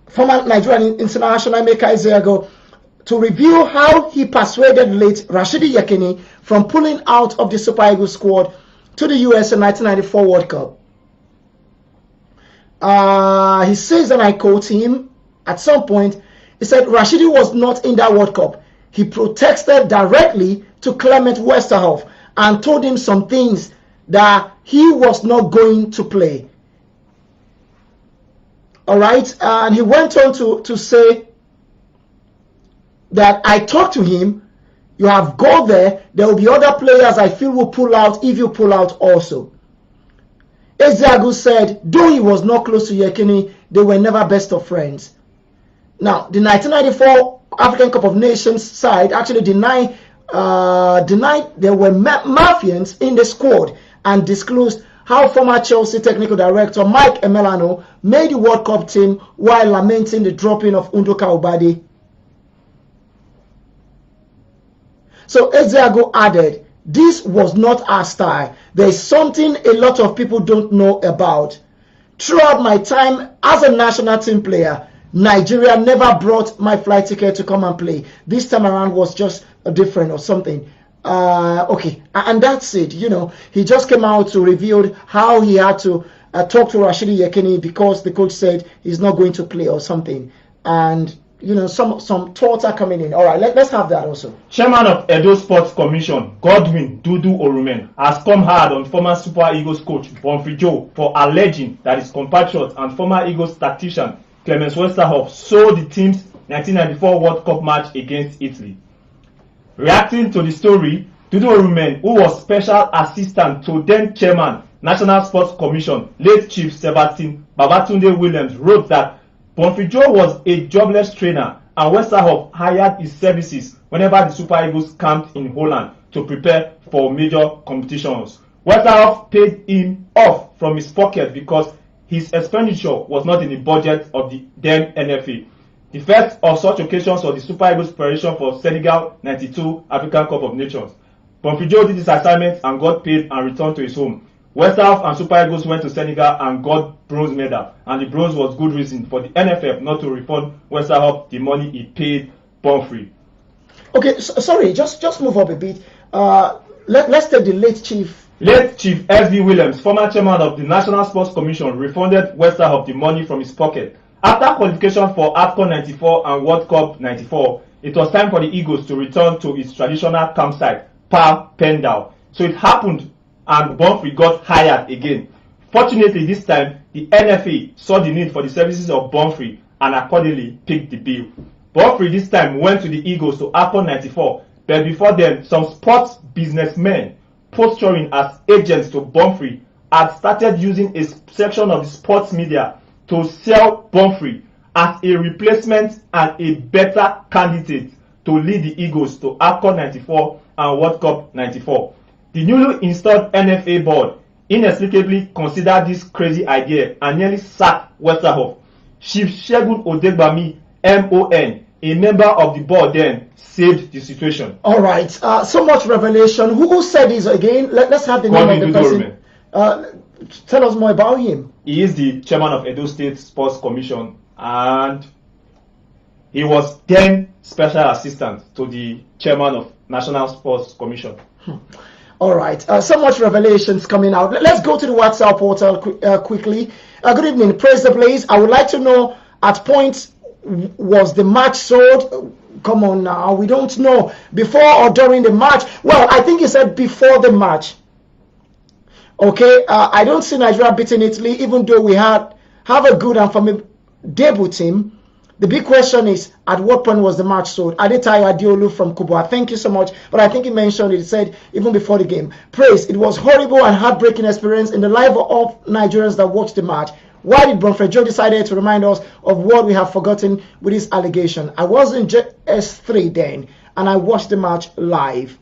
former Nigerian international maker Ezeago, to review how he persuaded late Rashidi Yekini from pulling out of the Super Eagles squad to the US in 1994 World Cup. He says, and I quote him, at some point, he said Rashidi was not in that World Cup. He protested directly to Clement Westerhoff and told him some things that he was not going to play. All right, and he went on to say that I talked to him. You have go there. There will be other players I feel will pull out if you pull out also. Ezeagu said, though he was not close to Yekini, they were never best of friends. Now, the 1994 African Cup of Nations side actually denied there were Mafians in the squad and disclosed how former Chelsea technical director Mike Emelano made the World Cup team while lamenting the dropping of Undoka Obade. So Ezeago added, this was not our style. There is something a lot of people don't know about. Throughout my time as a national team player, Nigeria never brought my flight ticket to come and play. This time around was just different or something. Okay, and that's it. You know, he just came out to reveal how he had to talk to Rashidi Yekini because the coach said he's not going to play or something. And you know, some thoughts are coming in. All right, let's have that also. Chairman of Edo Sports Commission, Godwin Dudu Orumen, has come hard on former Super Eagles coach Bonfi Joe for alleging that his compatriot and former Eagles tactician Clemens Westerhoff sold the team's 1994 World Cup match against Italy. Reacting to the story, Dudu Orumen, who was special assistant to then chairman National Sports Commission, late Chief Sebastian Babatunde Williams, wrote that Bonfi Joe was a jobless trainer and Westerhoff hired his services whenever the Super Eagles camped in Holland to prepare for major competitions. Westerhoff paid him off from his pocket because his expenditure was not in the budget of the then NFA. The first of such occasions was the Super Eagles preparation for Senegal 92 African Cup of Nations. Bonfijo did his assignment and got paid and returned to his home. Westerhoff and Super Eagles went to Senegal and got bronze medal, and the bronze was good reason for the NFF not to refund Westerhoff the money he paid Bonfrey. Okay, sorry, just move up a bit. Let's take the late chief. Late Chief S.V. Williams, former chairman of the National Sports Commission, refunded Westerhoff the money from his pocket. After qualification for AFCON 94 and World Cup 94, it was time for the Eagles to return to its traditional campsite, Pa Pendal. So it happened and Bonfrey got hired again. Fortunately, this time, the NFA saw the need for the services of Bonfrey and accordingly picked the bill. Bonfrey this time went to the Eagles to AFCON 94, but before then, some sports businessmen posturing as agents to Bonfrey had started using a section of the sports media to sell Bonfrey as a replacement and a better candidate to lead the Eagles to AFCON 94 and World Cup 94. The newly installed NFA board inexplicably considered this crazy idea and nearly sacked Westerhoff. Chief Segun Odegbami, MON, a member of the board then, saved the situation. All right, so much revelation. Who said this again? Let's have the name of the person. Tell us more about him. He is the chairman of Edo State Sports Commission and he was then special assistant to the chairman of National Sports Commission. All right, so much revelations coming out. Let's go to the WhatsApp portal quickly. Good evening, praise the blaze. I would like to know, at point was the match sold? Come on now, we don't know. Before or during the match? Well, I think he said before the match. Okay, I don't see Nigeria beating Italy, even though we have a good and formidable debut team. The big question is, at what point was the match sold? Adetayo Adeolu from Kubwa, thank you so much. But I think he mentioned it, he said even before the game. Praise, it was horrible and heartbreaking experience in the life of Nigerians that watched the match. Why did Bonfrejo decide to remind us of what we have forgotten with this allegation? I was in JS3 then, and I watched the match live.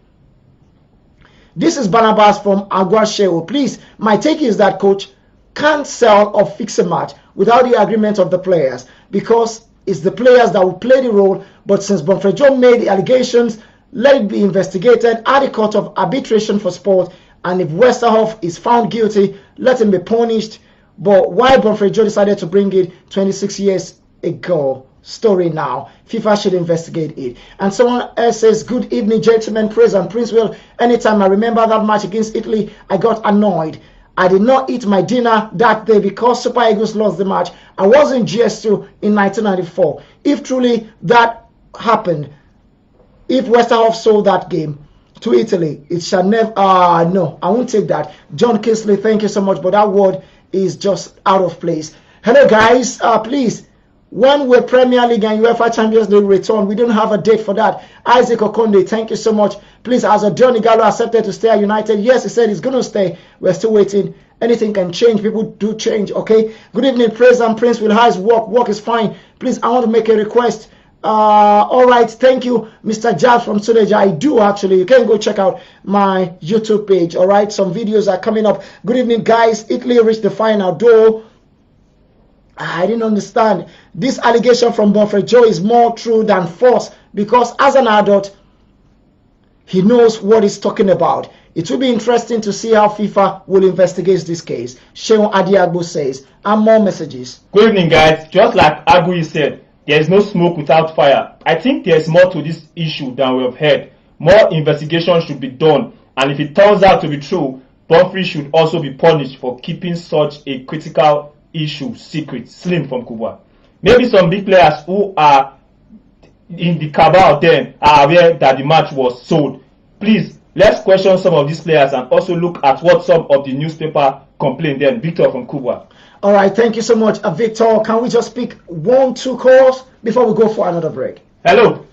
This is Barnabas from Aguasheo. Please, my take is that coach can't sell or fix a match without the agreement of the players, because it's the players that will play the role. But since Bonfrejo made the allegations, let it be investigated at the court of arbitration for sport, and if Westerhoff is found guilty, let him be punished. But why Bonfrejo decided to bring it 26 years ago, story now, FIFA should investigate it. And someone else says, good evening gentlemen, praise and Prince Will. Anytime I remember that match against Italy, I got annoyed. I did not eat my dinner that day because Super Eagles lost the match. I was in GS2 in 1994. If truly that happened, if Westerhoff sold that game to Italy, it shall never, no, I won't take that. John Kisley, thank you so much, but that word is just out of place. Hello guys, please, when will Premier League and UEFA Champions League return? We don't have a date for that. Isaac Okonde, thank you so much. Please, as a Johnny Gallo accepted to stay at United, yes, he said he's going to stay. We're still waiting. Anything can change. People do change, okay? Good evening, Praise and Prince. Will Highs work? Work is fine. Please, I want to make a request. All right, thank you, Mr. Jab from Suleja. I do actually. You can go check out my YouTube page, all right? Some videos are coming up. Good evening, guys. Italy reached the final, though I didn't understand. This allegation from Bonfrejo is more true than false, because as an adult, he knows what he's talking about. It will be interesting to see how FIFA will investigate this case. Sheon Adiagbo says, and more messages. Good evening, guys. Just like Agui said, there is no smoke without fire. I think there is more to this issue than we have heard. More investigation should be done, and if it turns out to be true, Bonfrey should also be punished for keeping such a critical issue secret. Slim from Cuba. Maybe some big players who are in the cabal then are aware that the match was sold. Please, let's question some of these players and also look at what some of the newspaper complained then. Victor from Cuba. All right, thank you so much, Victor. Can we just pick 1-2 calls before we go for another break? Hello.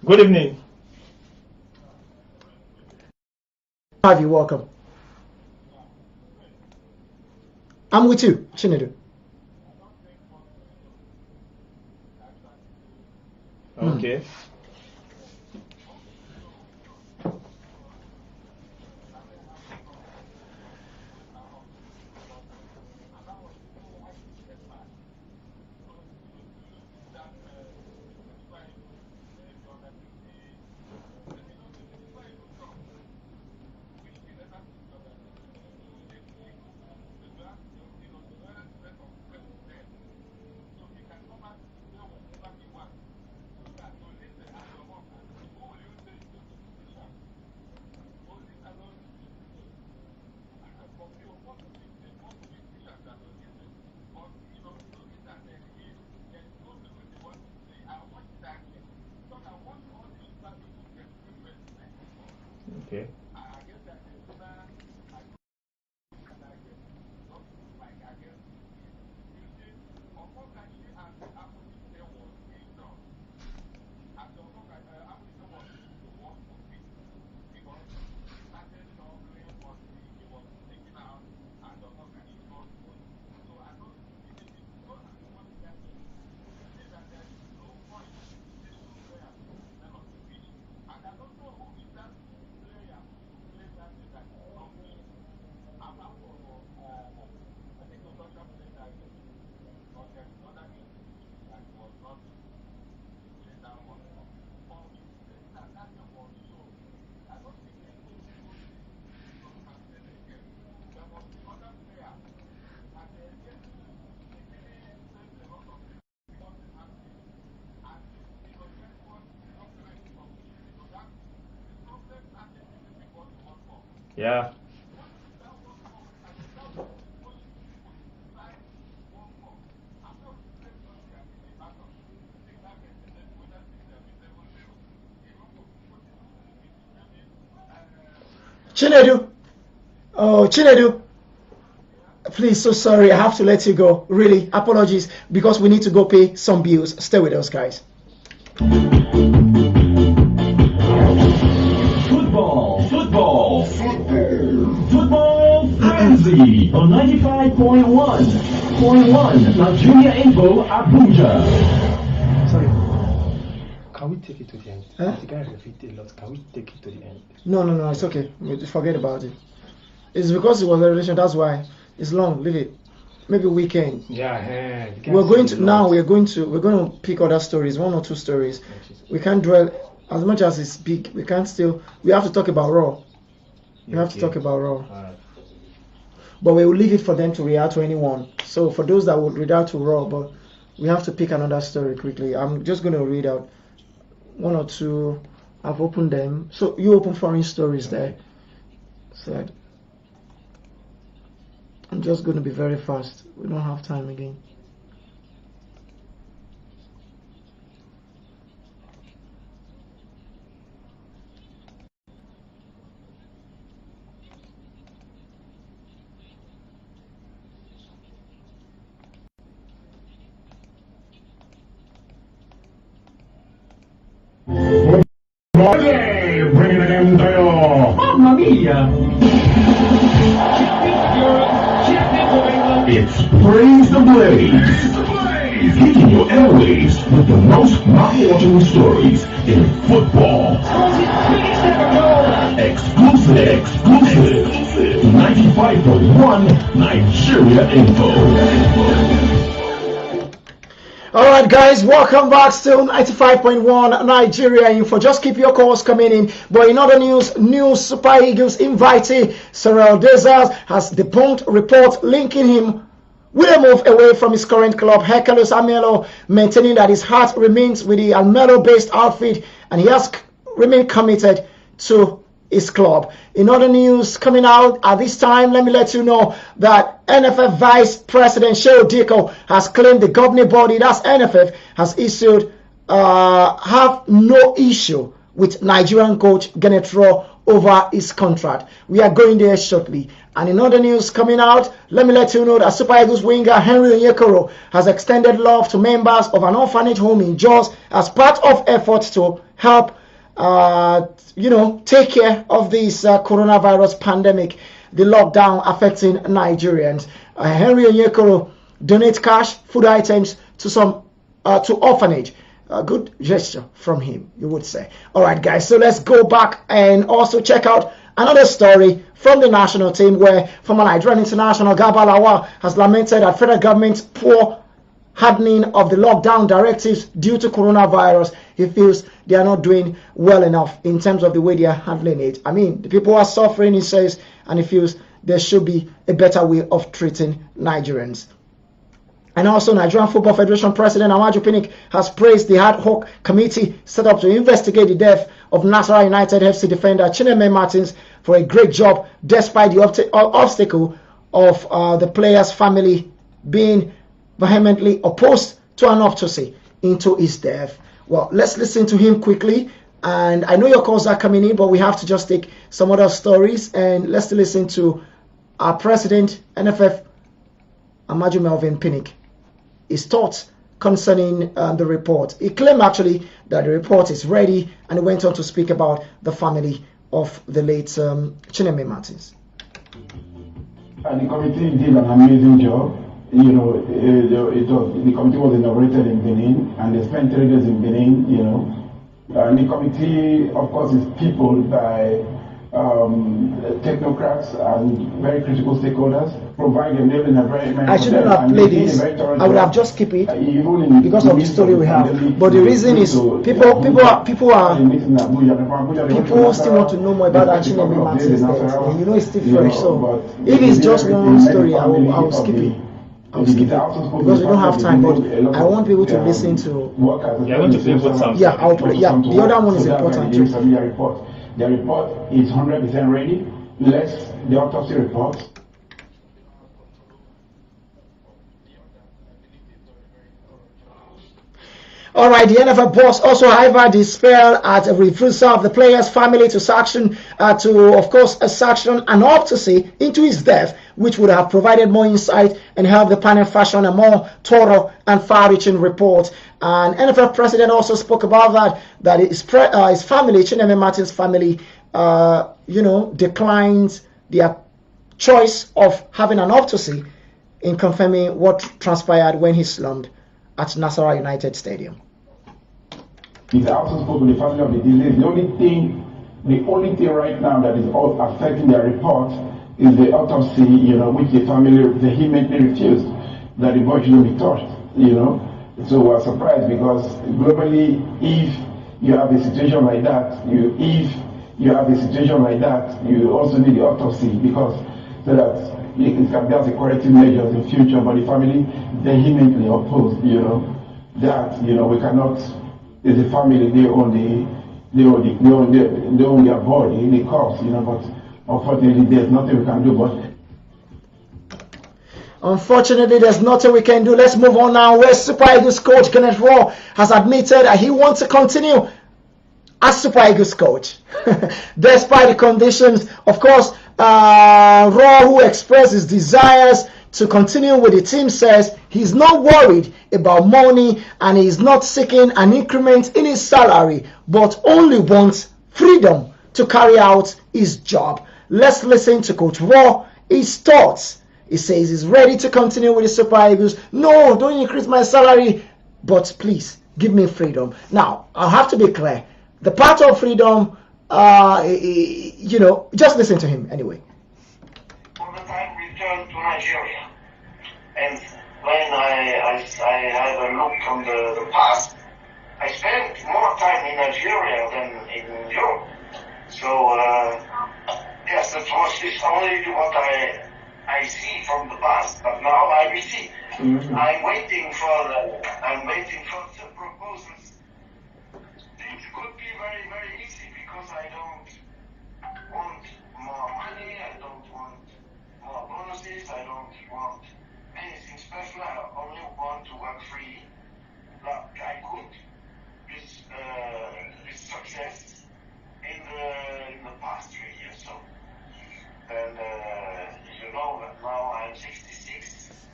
Good evening. Have you, welcome. I'm with you, Chinedu. Okay. Okay. Yeah. Chinedu. Oh, Chinedu. Please, so sorry. I have to let you go. Really, apologies because we need to go pay some bills. Stay with us, guys. Football frenzy on 95.1 Nigeria Info Abuja. Sorry. Can we take it to the end? Huh? The guy repeated a lot. Can we take it to the end? No, it's okay. Forget about it. It's because it was a relation. That's why it's long. Leave it. Maybe weekend. Yeah. We're going to pick other stories, 1 or 2 stories. We can't dwell as much as it's big. We have to talk about Raw. We have to talk about Raw. But we will leave it for them to react to anyone. So for those that would react to Raw, but we have to pick another story quickly. I'm just going to read out 1 or 2. I've opened them. So you open foreign stories there. So I'm just going to be very fast. We don't have time again. Bringing it in to you. Mamma mia! It's Praise the Blaze. Hitting your airwaves with the most mouth-watering stories in football. Exclusive. 95.1 Nigeria Info. Alright guys, welcome back. Still 95.1 Nigeria Info. Just keep your calls coming in. But in other news, new Super Eagles invitee Cyril Desas has debunked reports linking him with a move away from his current club, Hercules Amelo, maintaining that his heart remains with the Almelo-based outfit and he has remained committed to his club. In other news coming out at this time, let me let you know that NFF Vice President Shehu Diko has claimed the governing body, that's NFF, has issued have no issue with Nigerian coach Genetro over his contract. We are going there shortly. And in other news coming out, let me let you know that Super Eagles winger Henry Onyekoro has extended love to members of an orphanage home in Jos as part of efforts to help take care of this coronavirus pandemic, the lockdown affecting Nigerians. Henry Onyekoro donates cash, food items to some to orphanage. A good gesture from him, you would say. All right, guys, so let's go back and also check out another story from the national team where former Nigerian international Garba Lawal has lamented at federal government's poor hardening of the lockdown directives due to coronavirus. He feels they are not doing well enough in terms of the way they are handling it. I mean, the people are suffering, he says, and he feels there should be a better way of treating Nigerians. And also, Nigerian Football Federation President Amaju Pinnick has praised the ad hoc committee set up to investigate the death of Nasarawa United FC defender Chineme Martins for a great job despite the obstacle of the player's family being vehemently opposed to an autopsy into his death. Well, let's listen to him quickly And I know your calls are coming in, but we have to just take some other stories. And let's listen to our president, NFF, Amaju Melvin Pinnick, his thoughts concerning the report. He claimed actually that the report is ready, and he went on to speak about the family of the late Chineme Martins. And the committee did an amazing job. You know, the committee was inaugurated in Benin, and they spent 3 days in Benin, you know. And the committee, of course, is peopled by technocrats and very critical stakeholders, provide them in a very I shouldn't have played this. I would have just skipped it because of the story we have. But the reason is people still want to know more about that Chineme Martins. You know, it's still fresh. So if it's just one story, I will skip it. I'll skip it because we don't have time. But I want people to listen to. You're going to play both sounds. Yeah, I'll play. Yeah, the other one is important too. The report is 100% ready. Let's the autopsy report. All right, the NFL boss also, however, dispelled at a refusal of the player's family to sanction, a sanction an autopsy into his death, which would have provided more insight and helped the panel fashion a more thorough and far-reaching report. And NFL president also spoke about that his family, Chineme Martins' family, declined their choice of having an autopsy in confirming what transpired when he slumped at Nasarawa United Stadium. He's also spoke to the family of the deceased. The only thing right now that is all affecting their report is the autopsy, which the family vehemently refused, that the boy shouldn't be touched, So we're surprised because globally, if you have a situation like that, you also need the autopsy because so that it can be as a corrective measure in future. But the family vehemently opposed, that we cannot. It's the family, they own their body, the corpse, but unfortunately there's nothing we can do. Unfortunately, there's nothing we can do. Let's move on now. Where Super Eagles coach Kenneth Raw has admitted that he wants to continue as Super Eagles coach, despite the conditions. Of course, Raw, who expressed his desires to continue with the team, says he's not worried about money and he's not seeking an increment in his salary, but only wants freedom to carry out his job. Let's listen to Coach Raw, his thoughts. He says he's ready to continue with the Super Eagles. No, don't increase my salary, but please give me freedom. Now, I'll have to be clear. The part of freedom, just listen to him anyway. For the time returned to Nigeria. And when I had a look on the past, I spent more time in Nigeria than in Europe. So, yes, that was only what I see from the past, but now I will see. Mm-hmm. I'm waiting for the proposals. It could be very, very easy because I don't want more money, I don't want more bonuses, I don't want anything special. I only want to work free, like I could, with success in the past 3 years. So, and that now I'm 66.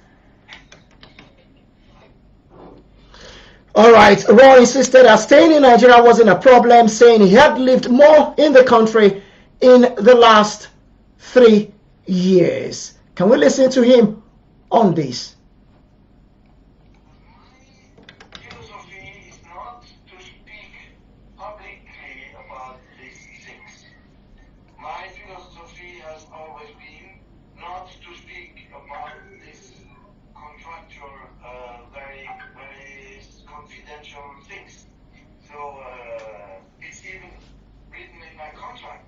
All right, Raw insisted that staying in Nigeria wasn't a problem, saying he had lived more in the country in the last 3 years. Can we listen to him on this? My philosophy is not to speak publicly about these things. My philosophy has always been not to speak about this contractual, very, very confidential things. So it's even written in my contract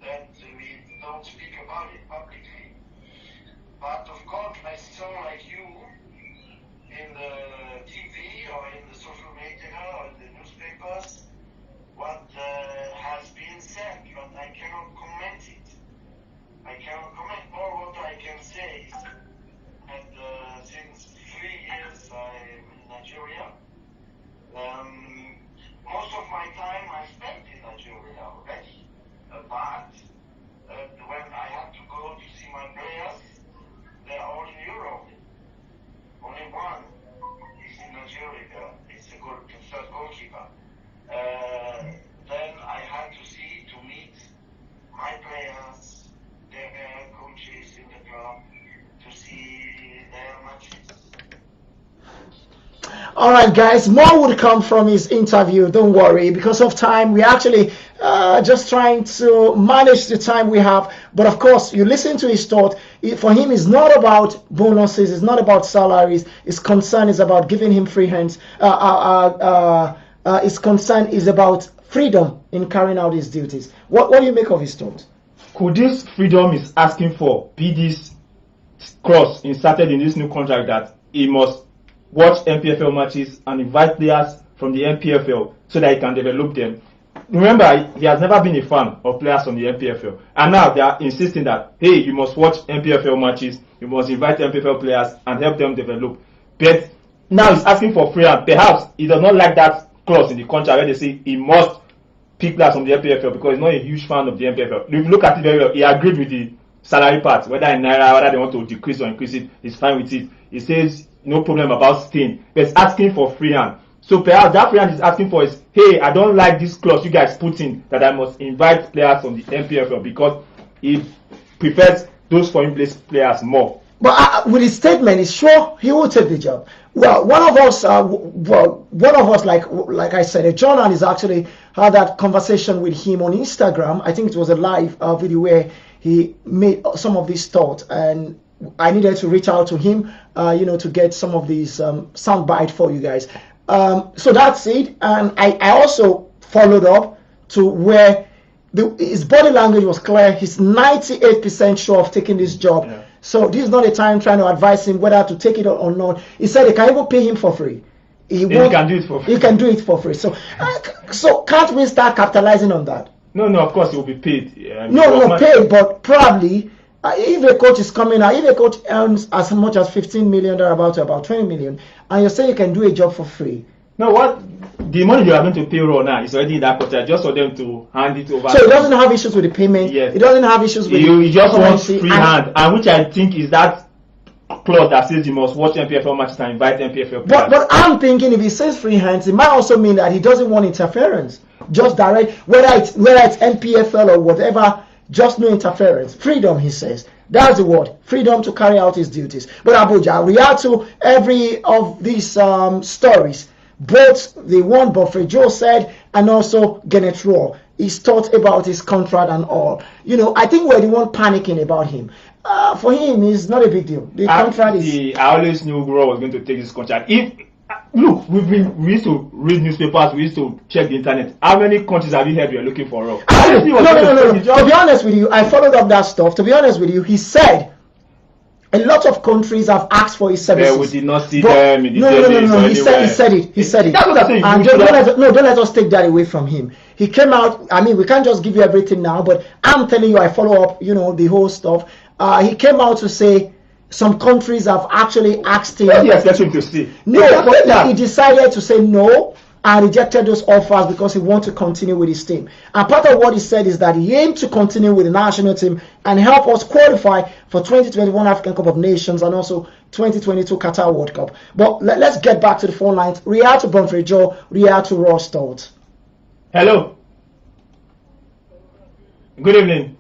that we don't speak about it publicly. But of course, I saw like you All right, guys, more would come from his interview. Don't worry. Because of time, we're actually just trying to manage the time we have. But of course, you listen to his thought. For him, it's not about bonuses. It's not about salaries. His concern is about giving him free hands. His concern is about freedom in carrying out his duties. What do you make of his thought? Could this freedom he's asking for be this clause inserted in this new contract that he must watch MPFL matches and invite players from the MPFL so that he can develop them? Remember, he has never been a fan of players from the MPFL, and now they are insisting that, hey, you must watch MPFL matches, you must invite MPFL players and help them develop. But now he's asking for free, and perhaps he does not like that clause in the contract where they say he must pick players from the MPFL because he's not a huge fan of the MPFL. If you look at it very well, he agreed with the salary part, whether in Naira, whether they want to decrease or increase it, he's fine with it. He says no problem about staying, but he's asking for free hand. So perhaps that free hand is asking for is, hey, I don't like this clause you guys put in that I must invite players from the MPFL because he prefers those foreign based players more. But with his statement, he's sure he will take the job. Well, one of us, like I said, a journalist actually had that conversation with him on Instagram. I think it was a live video where he made some of these thoughts, and I needed to reach out to him, to get some of these soundbite for you guys. So that's it. And I also followed up to where his body language was clear. He's 98% sure of taking this job. Yeah. So this is not a time trying to advise him whether to take it or not. He said they can even pay him for free. He can do it for free. He can do it for free. So can't we start capitalizing on that? No, of course he will be paid. Paid, but probably if a coach is coming out, if a coach earns as much as 15 million, they're about 20 million, and you say you can do a job for free. No, what the money you are going to pay raw now is already in that contract, just for them to hand it over. So he doesn't have issues with the payment. Yes. He doesn't have issues with he just wants free hand, and which I think is that clause that says you must watch MPFL matches and invite MPFL players. But I'm thinking if he says free hands, it might also mean that he doesn't want interference. Just direct, whether it's MPFL or whatever, just no interference. Freedom, he says. That's the word. Freedom to carry out his duties. But Abuja, react to every of these stories. Both the one Buffett Joe said and also Gennett Raw. His thoughts about his contract and all. I think we're the one panicking about him. For him, it's not a big deal. The contract is. I always knew Raw was going to take this contract. Look, we used to read newspapers, we used to check the internet. How many countries have you heard we are looking for Raw? No. To be honest with you, I followed up that stuff. To be honest with you, he said a lot of countries have asked for his services. Yeah, we did not see them in the No. He said it. That's what I'm saying. And don't let us take that away from him. He came out. I mean, we can't just give you everything now, but I'm telling you, I follow up. The whole stuff. He came out to say some countries have actually asked him. What do you expect him to say? No, but he decided to say no and rejected those offers because he wants to continue with his team. And part of what he said is that he aimed to continue with the national team and help us qualify for 2021 African Cup of Nations and also 2022 Qatar World Cup. But let's get back to the phone lines. React to Buffett Joe, react to Ross Stout. Hello. Good evening.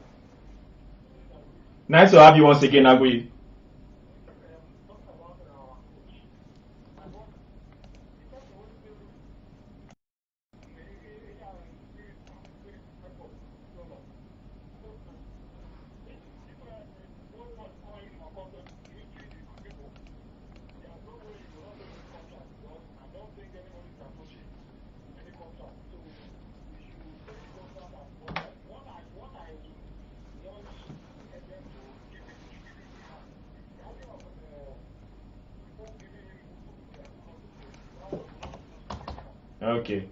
Nice to have you once again, Agui. Okay.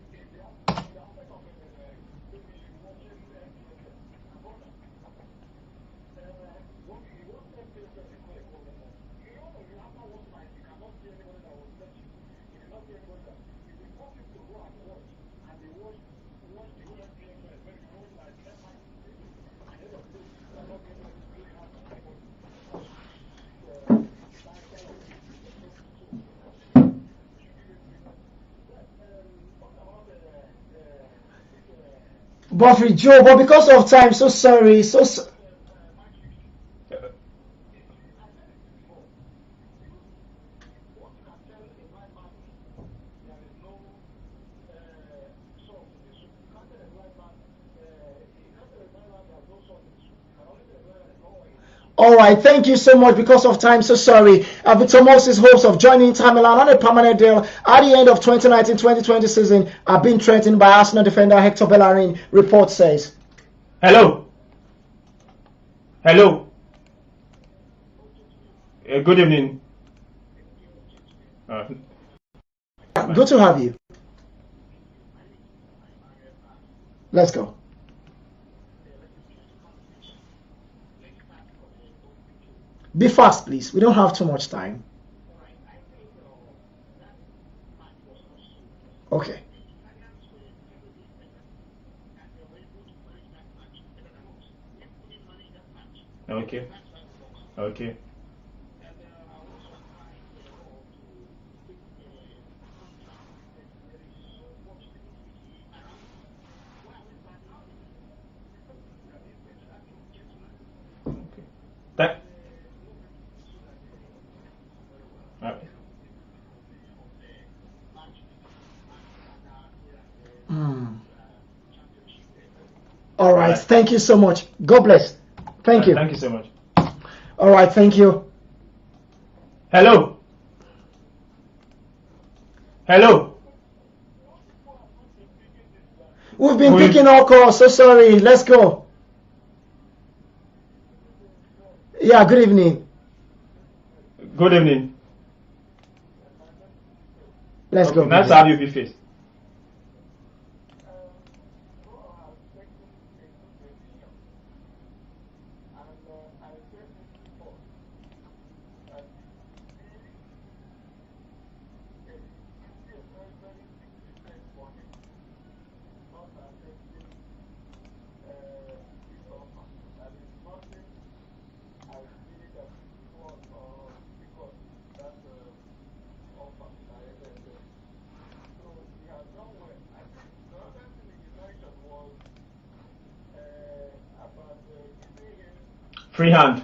Buffett Joe, but because of time, so sorry. All right, thank you so much. Because of time, so sorry. Victor Moses hopes of joining Inter Milan on a permanent deal at the end of 2019-2020 season are being threatened by Arsenal defender Hector Bellerin, report says. Hello. Hello. Good evening. Good to have you. Let's go. Be fast, please. We don't have too much time. Okay. Okay. Okay. That. All right. Thank you so much. God bless. Thank you. Thank you so much. All right. Thank you. Hello. Hello. We've been picking all calls. So sorry. Let's go. Yeah. Good evening. Good evening. Let's go. Nice to have you, B-Face. Free hand.